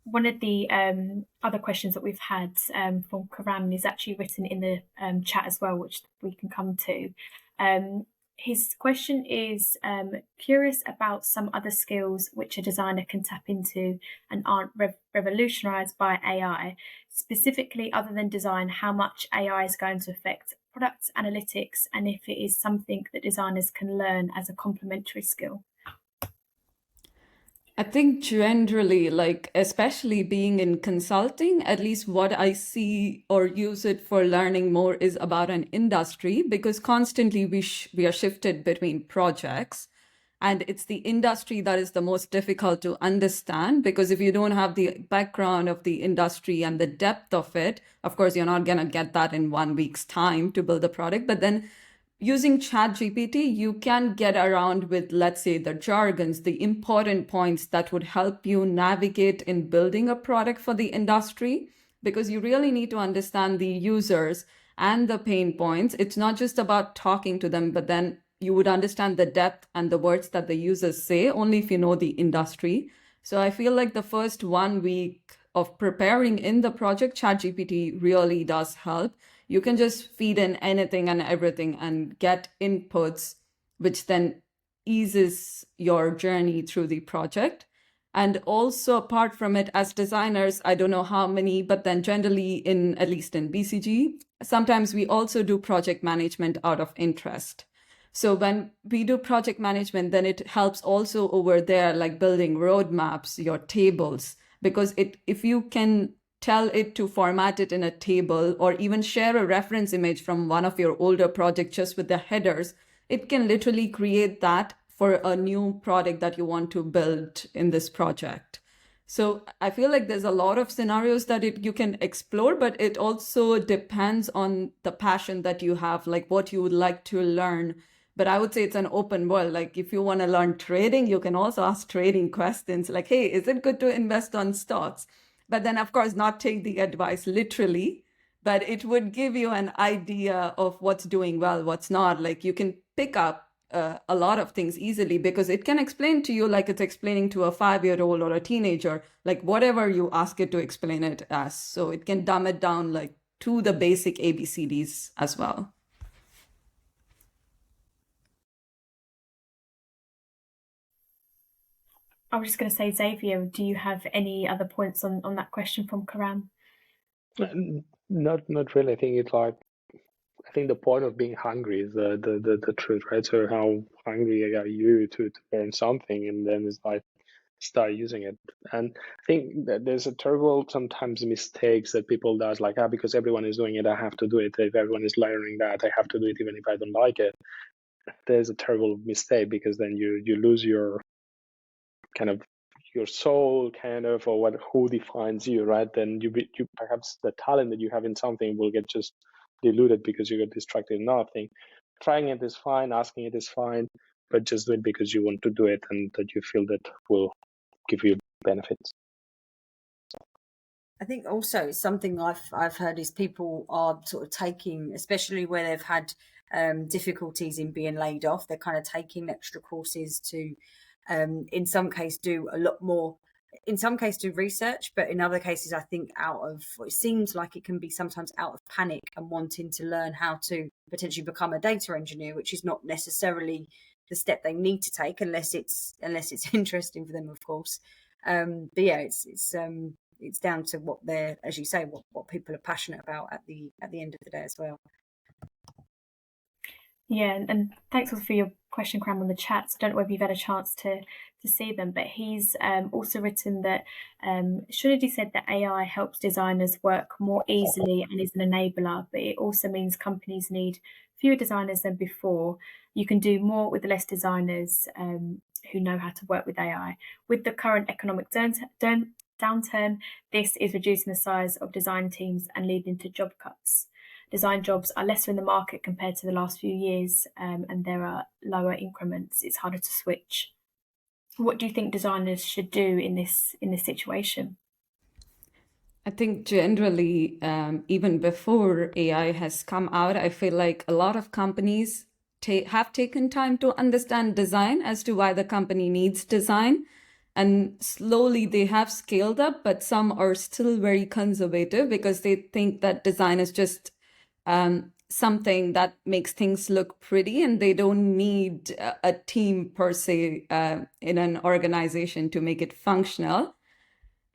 One of the other questions that we've had from Karam is actually written in the chat as well, which we can come to. His question is curious about some other skills which a designer can tap into and aren't revolutionized by AI. Specifically, other than design, how much AI is going to affect product analytics, and if it is something that designers can learn as a complementary skill. I think generally, like especially being in consulting, at least what I see or use it for learning more is about an industry, because constantly we are shifted between projects. And it's the industry that is the most difficult to understand, because if you don't have the background of the industry and the depth of it, of course, you're not going to get that in 1 week's time to build a product. But then using ChatGPT, you can get around with, let's say, the jargons, the important points that would help you navigate in building a product for the industry, because you really need to understand the users and the pain points. It's not just about talking to them, but then you would understand the depth and the words that the users say only if you know the industry. So I feel like the first 1 week of preparing in the project, ChatGPT really does help. You can just feed in anything and everything and get inputs, which then eases your journey through the project. And also apart from it, as designers, I don't know how many, but then generally at least in BCG, sometimes we also do project management out of interest. So when we do project management, then it helps also over there, like building roadmaps, your tables, because if you can tell it to format it in a table or even share a reference image from one of your older projects just with the headers, it can literally create that for a new product that you want to build in this project. So I feel like there's a lot of scenarios that you can explore, but it also depends on the passion that you have, like what you would like to learn. But I would say it's an open world. Like if you want to learn trading, you can also ask trading questions like, hey, is it good to invest on stocks? But then, of course, not take the advice literally, but it would give you an idea of what's doing well, what's not. Like you can pick up a lot of things easily because it can explain to you like it's explaining to a 5-year-old or a teenager, like whatever you ask it to explain it as. So it can dumb it down like to the basic ABCDs as well. I was just going to say, Xavier, do you have any other points on that question from Karam? Not really. I think it's like, I think the point of being hungry is the truth, right? So how hungry are you to learn something, and then it's like start using it. And I think that there's a terrible sometimes mistakes that people does, like, because everyone is doing it, I have to do it. If everyone is learning that, I have to do it even if I don't like it. There's a terrible mistake, because then you lose your kind of your soul, kind of, or who defines you, right? Then you perhaps the talent that you have in something will get just diluted because you get distracted in nothing. Trying it is fine, asking it is fine, but just do it because you want to do it and that you feel that will give you benefits. I think also something I've heard is people are sort of taking, especially where they've had difficulties in being laid off, they're kind of taking extra courses to, in some case, do a lot more. In some cases, do research, but in other cases, I think it seems like it can be sometimes out of panic and wanting to learn how to potentially become a data engineer, which is not necessarily the step they need to take unless it's interesting for them, of course. But yeah, it's down to what they're, as you say, what people are passionate about at the end of the day as well. Yeah, and thanks also for your question, Cram, on the chats. I don't know whether you've had a chance to see them, but he's also written that Shunadi said that AI helps designers work more easily and is an enabler, but it also means companies need fewer designers than before. You can do more with less designers who know how to work with AI. With the current economic downturn, this is reducing the size of design teams and leading to job cuts. Design jobs are lesser in the market compared to the last few years, and there are lower increments. It's harder to switch. What do you think designers should do in this situation? I think generally, even before AI has come out, I feel like a lot of companies have taken time to understand design as to why the company needs design. And slowly they have scaled up, but some are still very conservative because they think that design is just something that makes things look pretty, and they don't need a team per se in an organization to make it functional.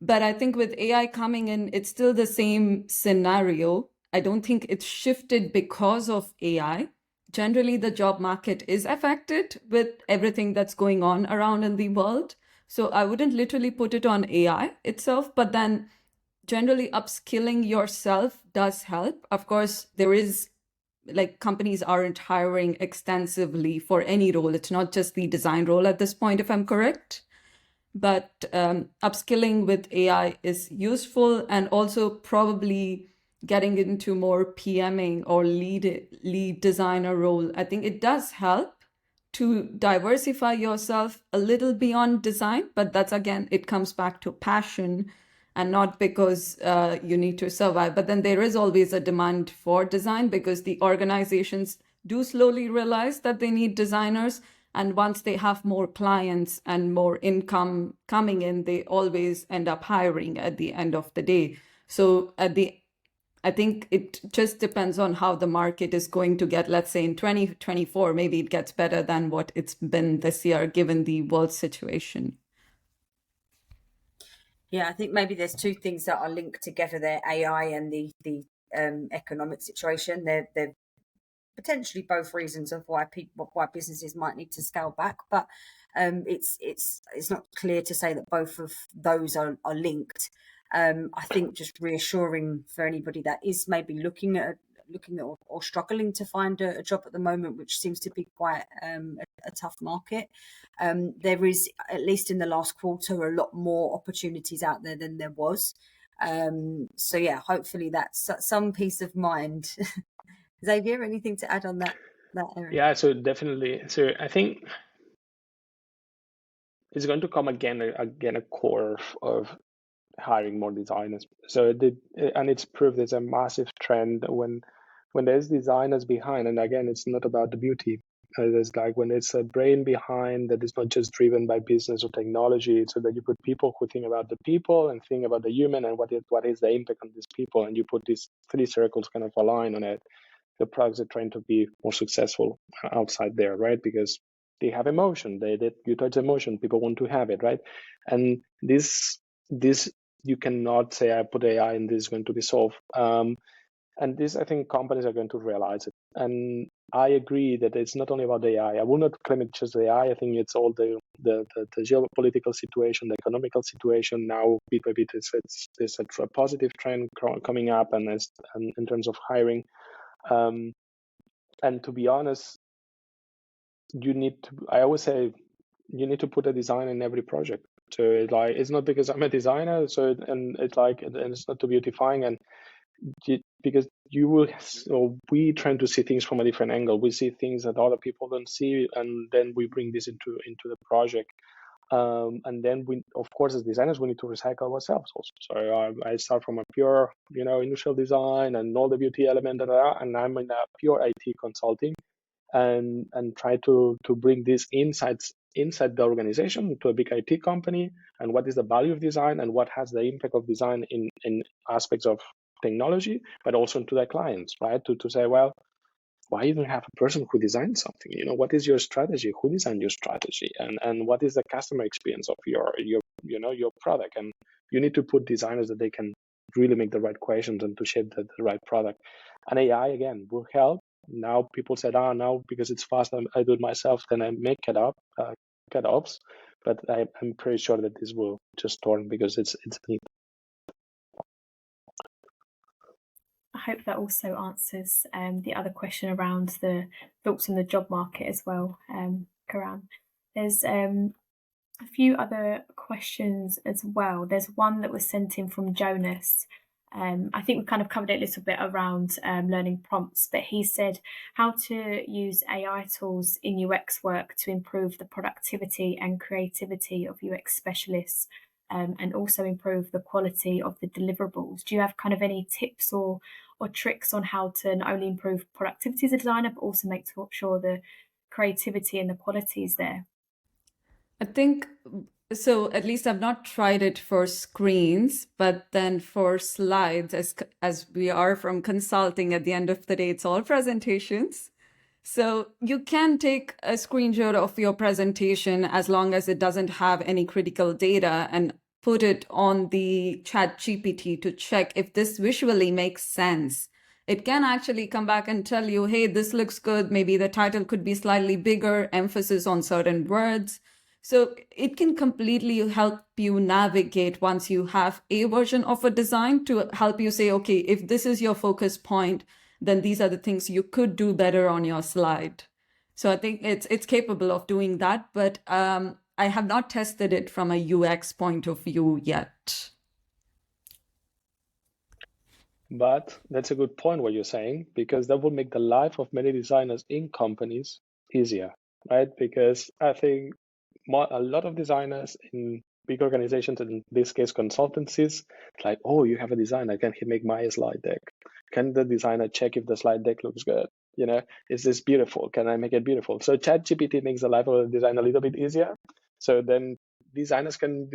But I think with AI coming in, it's still the same scenario. I don't think it's shifted because of AI. Generally, the job market is affected with everything that's going on around in the world. So I wouldn't literally put it on AI itself, but then generally upskilling yourself does help. Of course, there is, like, companies aren't hiring extensively for any role. It's not just the design role at this point, if I'm correct. But upskilling with AI is useful, and also probably getting into more PMing or lead designer role. I think it does help to diversify yourself a little beyond design, but that's, again, it comes back to passion and not because you need to survive. But then there is always a demand for design because the organizations do slowly realize that they need designers. And once they have more clients and more income coming in, they always end up hiring at the end of the day. So I think it just depends on how the market is going to get. Let's say in 2024, maybe it gets better than what it's been this year, given the world situation. Yeah, I think maybe there's two things that are linked together there: AI and the economic situation. They're potentially both reasons of why businesses might need to scale back, but it's not clear to say that both of those are linked. I think just reassuring for anybody that is maybe looking at or struggling to find a job at the moment, which seems to be quite a tough market. There is, at least in the last quarter, a lot more opportunities out there than there was. So yeah, hopefully that's some peace of mind. Xavier, anything to add on that area? Yeah, so definitely. So I think it's going to come again a core of hiring more designers. So and it's proved there's a massive trend when there's designers behind. And again, it's not about the beauty. There's like when it's a brain behind that is not just driven by business or technology, so that you put people who think about the people and think about the human and what is the impact on these people, and you put these three circles kind of align on it. The products are trying to be more successful outside there, right? Because they have emotion. You touch emotion, people want to have it, right? And this you cannot say I put AI and this is going to be solved. And this, I think companies are going to realize it. And I agree that it's not only about AI. I will not claim it's just AI. I think it's all the geopolitical situation, the economical situation. Now, bit by bit, there's a positive trend coming up, and in terms of hiring. And to be honest, I always say, you need to put a design in every project. So it's not because I'm a designer, and it's not too beautifying, and because we trying to see things from a different angle. We see things that other people don't see, and then we bring this into the project. And then we, of course, as designers, we need to recycle ourselves also. So I start from a pure, industrial design and all the beauty element, and I'm in a pure IT consulting, and try to bring these insights inside the organization to a big IT company, and what is the value of design and what has the impact of design in aspects of technology, but also to their clients, right? To say, well, why even have a person who designs something? What is your strategy? Who designed your strategy? And what is the customer experience of your product? And you need to put designers that they can really make the right questions and to shape the right product. And AI, again, will help. Now people said, now because it's fast, I do it myself, then I make cut-offs. But I'm pretty sure that this will just turn because it's neat. I hope that also answers the other question around the thoughts on the job market as well, Karan. There's a few other questions as well. There's one that was sent in from Jonas. I think we kind of covered it a little bit around learning prompts, but he said how to use AI tools in UX work to improve the productivity and creativity of UX specialists, and also improve the quality of the deliverables. Do you have kind of any tips or tricks on how to not only improve productivity as a designer, but also make sure the creativity and the quality is there? I think so. At least I've not tried it for screens, but then for slides, as we are from consulting, at the end of the day, it's all presentations. So you can take a screenshot of your presentation as long as it doesn't have any critical data and put it on the chat GPT to check if this visually makes sense. It can actually come back and tell you, hey, this looks good. Maybe the title could be slightly bigger, emphasis on certain words. So it can completely help you navigate once you have a version of a design to help you say, okay, if this is your focus point, then these are the things you could do better on your slide. So I think it's capable of doing that, but I have not tested it from a UX point of view yet. But that's a good point what you're saying, because that will make the life of many designers in companies easier, right? Because I think a lot of designers in big organizations, in this case consultancies, it's like, oh, you have a designer, can he make my slide deck? Can the designer check if the slide deck looks good? Is this beautiful? Can I make it beautiful? So ChatGPT makes the life of the designer a little bit easier. So then designers can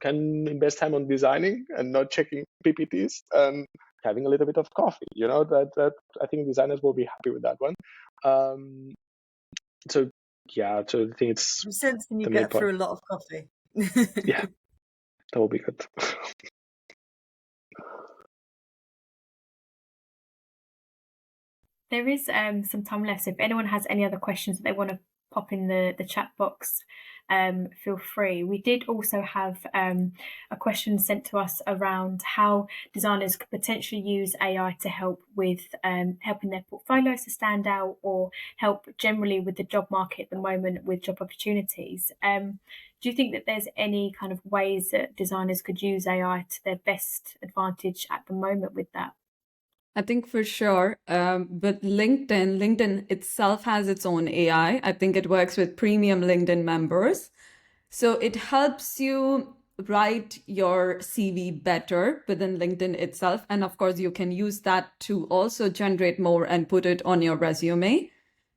invest time on designing and not checking PPTs and having a little bit of coffee. That I think designers will be happy with that one. So I think it's I'm sensing you the main get point. through a lot of coffee. Yeah, that will be good. There is some time left. So if anyone has any other questions that they want to pop in the chat box, feel free. We did also have a question sent to us around how designers could potentially use AI to help with helping their portfolios to stand out, or help generally with the job market at the moment with job opportunities. Do you think that there's any kind of ways that designers could use AI to their best advantage at the moment with that? I think for sure. But LinkedIn itself has its own AI. I think it works with premium LinkedIn members. So it helps you write your CV better within LinkedIn itself. And of course, you can use that to also generate more and put it on your resume.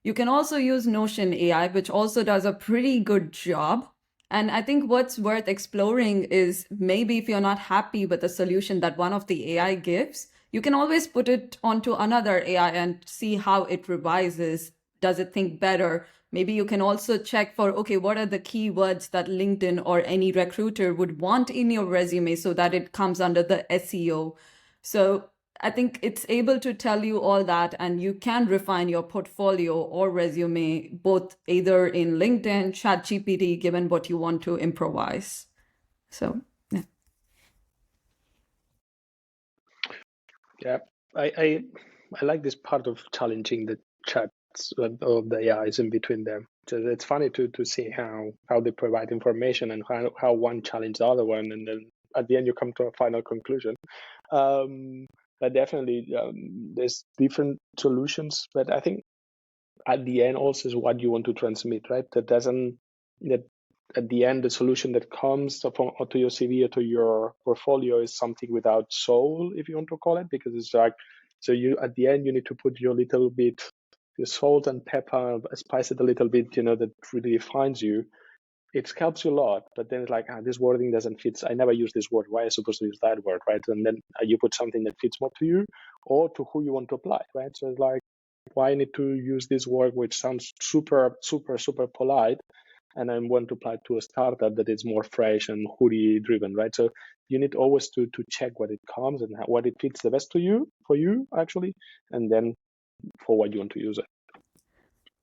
You can also use Notion AI, which also does a pretty good job. And I think what's worth exploring is maybe if you're not happy with the solution that one of the AI gives, you can always put it onto another AI and see how it revises. Does it think better? Maybe you can also check for, okay, what are the keywords that LinkedIn or any recruiter would want in your resume so that it comes under the SEO. So I think it's able to tell you all that, and you can refine your portfolio or resume both either in LinkedIn, ChatGPT, given what you want to improvise. So, yeah. Yeah, I like this part of challenging the chats of the AIs in between them. So it's funny to see how they provide information and how one challenges the other one, and then at the end you come to a final conclusion. But definitely there's different solutions, but I think at the end also is what you want to transmit, right? That at the end the solution that comes or to your CV or to your portfolio is something without soul, if you want to call it, because it's like, so you at the end you need to put your little bit, your salt and pepper, spice it a little bit, that really defines you. It helps you a lot, but then it's like, this wording doesn't fit. I never use this word. Why am I supposed to use that word, right? And then you put something that fits more to you or to who you want to apply, right? So it's like, why I need to use this word which sounds super, super, super polite, and I want to apply to a startup that is more fresh and hoodie driven, right? So you need always to check what it comes and what it fits the best to you, for you actually, and then for what you want to use it.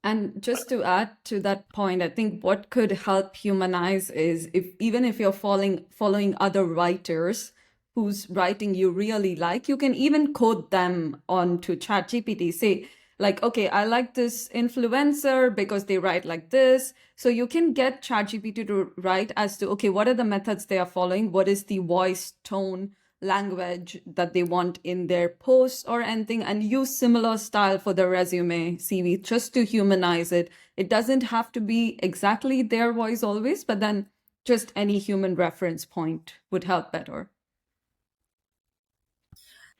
And just to add to that point, I think what could help humanize is even if you're following other writers whose writing you really like, you can even quote them onto ChatGPT. Say, like, okay, I like this influencer because they write like this. So you can get ChatGPT to write as to, okay, what are the methods they are following? What is the voice, tone, language that they want in their posts or anything, and use similar style for the resume CV just to humanize it. It doesn't have to be exactly their voice always, but then just any human reference point would help better.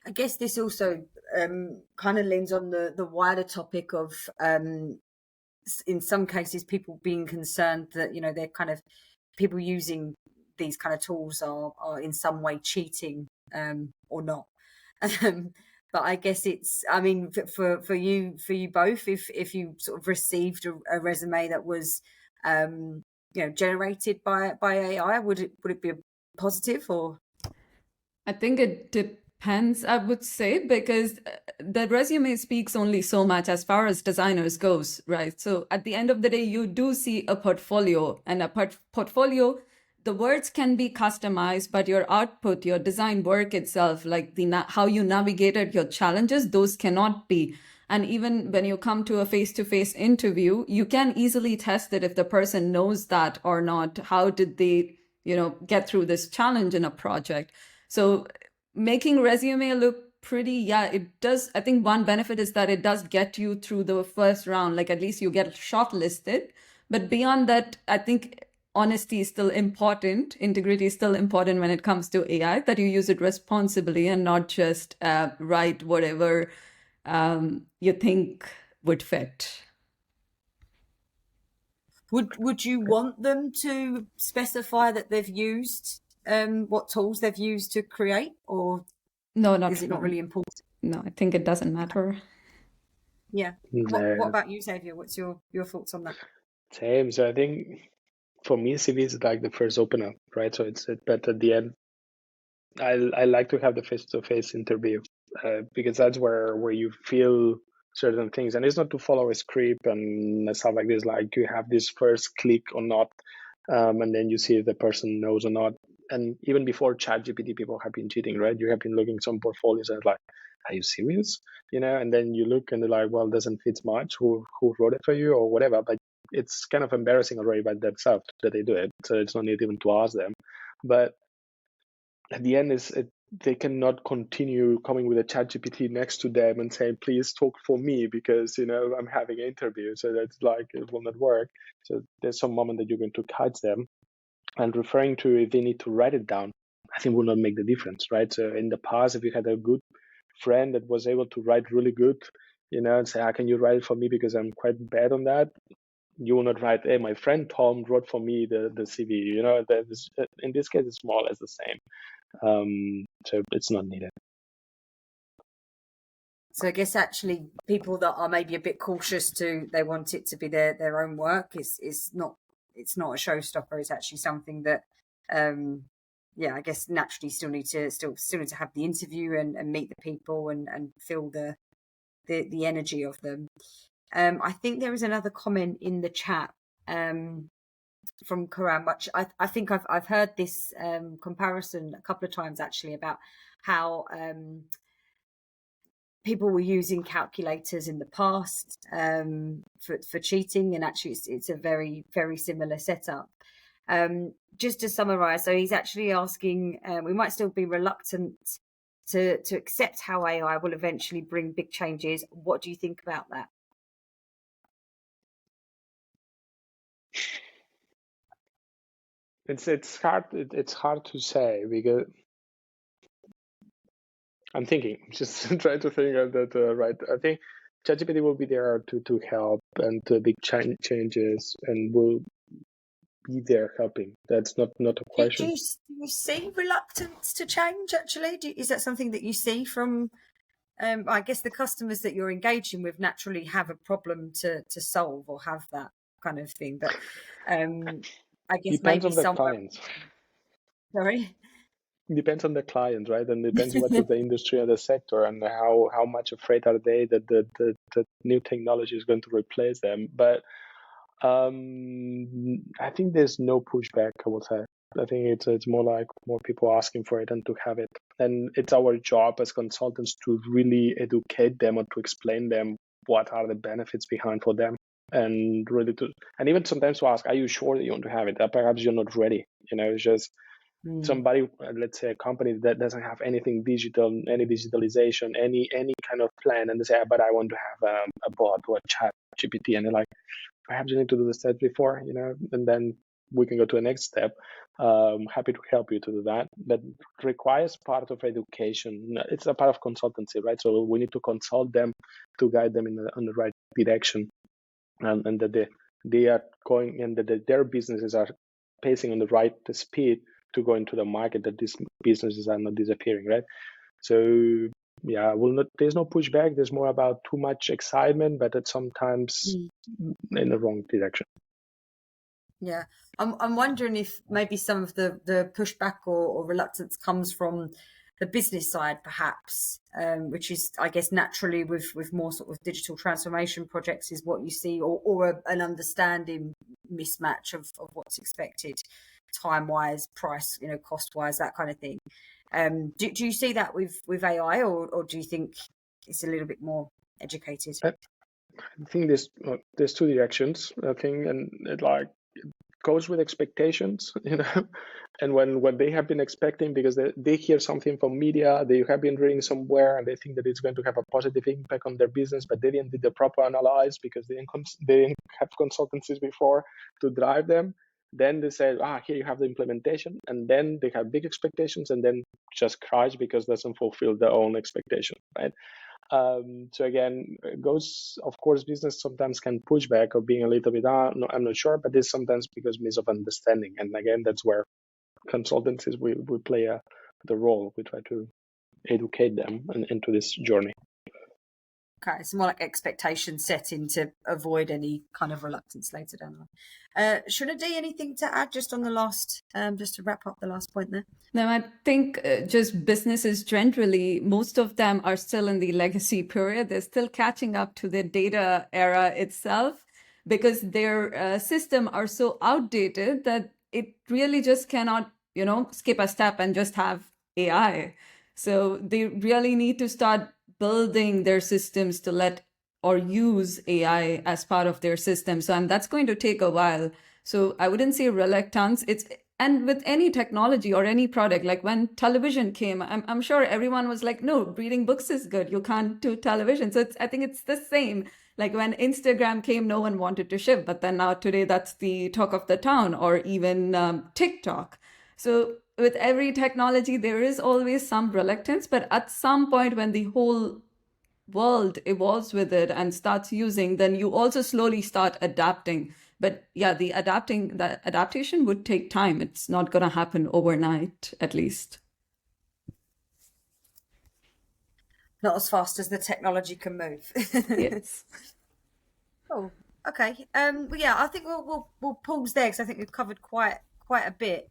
I guess this also kind of leans on the wider topic of, in some cases, people being concerned that, they're kind of, people using these kind of tools are in some way cheating or not. But I guess it's, I mean, for you both, if you sort of received a resume that was, generated by AI, would it be a positive or? I think it depends, I would say, because the resume speaks only so much as far as designers goes, right? So at the end of the day, you do see a portfolio, and a portfolio, the words can be customized, but your output, your design work itself, like how you navigated your challenges, those cannot be. And even when you come to a face-to-face interview, you can easily test it if the person knows that or not. How did they, get through this challenge in a project? So making resume look pretty, yeah, it does. I think one benefit is that it does get you through the first round, like at least you get shortlisted. But beyond that, I think honesty is still important. Integrity is still important when it comes to AI, that you use it responsibly and not just write whatever you think would fit. Would you want them to specify that they've used what tools they've used to create, or no, is it not really important? No, I think it doesn't matter. Yeah. What about you, Xavier? What's your thoughts on that? Same. So I think for me, CV is like the first opener, right? So but at the end, I like to have the face-to-face interview because that's where you feel certain things, and it's not to follow a script and stuff like this. Like you have this first click or not, and then you see if the person knows or not. And even before ChatGPT, people have been cheating, right? You have been looking some portfolios and it's like, are you serious? And then you look and they're like, well, it doesn't fit much. Who wrote it for you or whatever? But it's kind of embarrassing already by themselves that they do it. So it's no need even to ask them. But at the end they cannot continue coming with a ChatGPT next to them and saying, please talk for me because I'm having an interview. So that's like, it will not work. So there's some moment that you're going to catch them, and referring to if they need to write it down, I think will not make the difference, right? So in the past, if you had a good friend that was able to write really good, and say, can you write it for me because I'm quite bad on that, you will not write, hey, my friend Tom wrote for me the CV. That is, in this case, it's more or less the same. So it's not needed. So I guess actually people that are maybe a bit cautious they want it to be their own work. It's not a showstopper. It's actually something that I guess naturally still need to have the interview and meet the people and feel the energy of them. I think there is another comment in the chat from Karam, which I think I've heard this comparison a couple of times actually, about how people were using calculators in the past for cheating, and actually it's a very, very similar setup. Just to summarize, so he's actually asking, we might still be reluctant to accept how AI will eventually bring big changes. What do you think about that? It's hard to say, because I'm just trying to think of that right. I think ChatGPT will be there to help, and to big changes, and will be there helping. That's not a Do question. you see reluctance to change, actually? Is that something that you see from, I guess, the customers that you're engaging with naturally have a problem to solve, or have that kind of thing? But I guess Depends maybe on the somewhere... clients. Sorry? Depends on the client, right? And depends what is the industry or the sector, and how much afraid are they that the new technology is going to replace them. But I think there's no pushback, I would say. I think it's more like more people asking for it and to have it. And it's our job as consultants to really educate them, or to explain them what are the benefits behind for them. And really and even sometimes to ask, are you sure that you want to have it? Perhaps you're not ready. It's just somebody, let's say a company that doesn't have anything digital, any digitalization, any kind of plan, and they say, but I want to have a bot or a chat GPT, and they're like, perhaps you need to do the steps before, and then we can go to the next step. Happy to help you to do that, but it requires part of education. It's a part of consultancy, right? So we need to consult them to guide them in the right direction, and that they are going, and that their businesses are pacing on the right speed to go into the market, that these businesses are not disappearing, right? So yeah, there's no pushback. There's more about too much excitement, but it's sometimes in the wrong direction. Yeah, I'm wondering if maybe some of the pushback or reluctance comes from the business side, perhaps, which is, I guess, naturally with more sort of digital transformation projects, is what you see, or an understanding mismatch of what's expected, time wise, price, cost wise, that kind of thing. Do you see that with AI, or do you think it's a little bit more educated? I think there's two directions, I think, and it goes with expectations, and when they have been expecting, because they hear something from media, they have been reading somewhere, and they think that it's going to have a positive impact on their business, but they didn't do the proper analysis, because they didn't have consultancies before to drive them. Then they say, here you have the implementation, and then they have big expectations, and then just crash because it doesn't fulfill their own expectation, right? So again, it goes, of course, business sometimes can push back, or being a little bit, no, I'm not sure, but it's sometimes because of understanding. And again, that's where consultancies, we play the role. We try to educate them into this journey. Okay, it's more like expectation setting to avoid any kind of reluctance later down the line. Shunadi, anything to add just on the last, just to wrap up the last point there? No, I think just businesses generally, most of them are still in the legacy period. They're still catching up to the data era itself, because their system are so outdated that it really just cannot, skip a step and just have AI. So they really need to start building their systems to let or use AI as part of their system. So, and that's going to take a while. So I wouldn't say reluctance. And with any technology or any product, like when television came, I'm sure everyone was like, no, reading books is good. You can't do television. So I think it's the same. Like when Instagram came, no one wanted to ship, but then now today that's the talk of the town, or even TikTok. So with every technology, there is always some reluctance, but at some point when the whole world evolves with it and starts using, then you also slowly start adapting. But yeah, the adaptation would take time. It's not going to happen overnight, at least. Not as fast as the technology can move. Yes. Oh, okay. Well, yeah, I think we'll pause there, because I think we've covered quite a bit.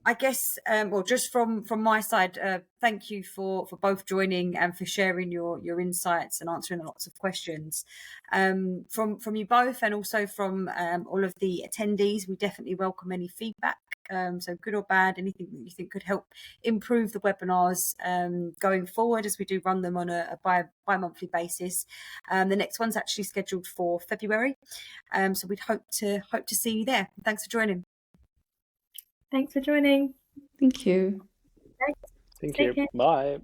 I guess, well, just from my side, thank you for both joining and for sharing your insights and answering lots of questions. From you both, and also from all of the attendees, we definitely welcome any feedback. So good or bad, anything that you think could help improve the webinars going forward, as we do run them on a bi-monthly basis. The next one's actually scheduled for February, so we'd hope to see you there. Thanks for joining. Thanks for joining. Thank you. Thanks. Thank Take you. care. Bye.